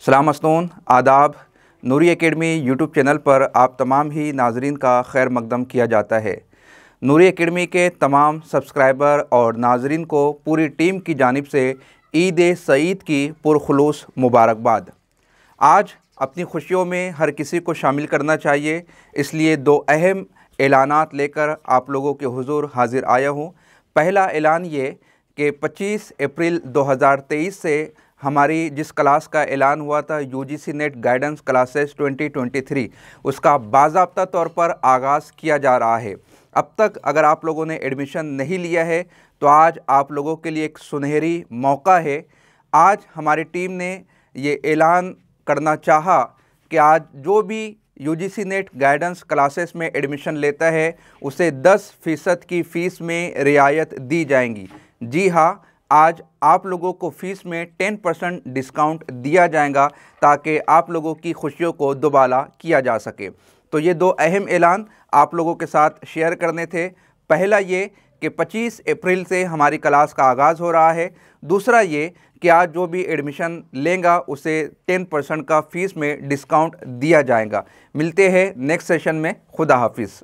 सलाम मस्तून आदाब। नूरी academy YouTube channel पर आप तमाम ही नाजरीन का खैर मकदम किया जाता है। नूरी एकेडमी के तमाम सब्सक्राइबर और नाजरीन को पूरी टीम की जानिब से ईद सईद की पुरखुलूस मुबारकबाद। आज अपनी खुशियों में हर किसी को शामिल करना चाहिए, इसलिए दो अहम ऐलानात लेकर आप लोगों के हुजूर हाजिर आया हूँ। पहला ऐलान ये कि 25 अप्रैल 2023 से हमारी जिस क्लास का ऐलान हुआ था यूजीसी नेट गाइडेंस क्लासेस 2023, उसका बाज़ाब्ता तौर पर आगाज़ किया जा रहा है। अब तक अगर आप लोगों ने एडमिशन नहीं लिया है तो आज आप लोगों के लिए एक सुनहरी मौका है। आज हमारी टीम ने ये ऐलान करना चाहा कि आज जो भी यूजीसी नेट गाइडेंस क्लासेस में एडमिशन लेता है उसे 10% की फ़ीस में रियायत दी जाएंगी। जी हाँ, आज आप लोगों को फ़ीस में 10% डिस्काउंट दिया जाएगा ताकि आप लोगों की खुशियों को दुबाला किया जा सके। तो ये दो अहम ऐलान आप लोगों के साथ शेयर करने थे। पहला ये कि 25 अप्रैल से हमारी क्लास का आगाज़ हो रहा है। दूसरा ये कि आज जो भी एडमिशन लेगा उसे 10% का फ़ीस में डिस्काउंट दिया जाएगा। मिलते हैं नेक्स्ट सेशन में। खुदा हाफिज़।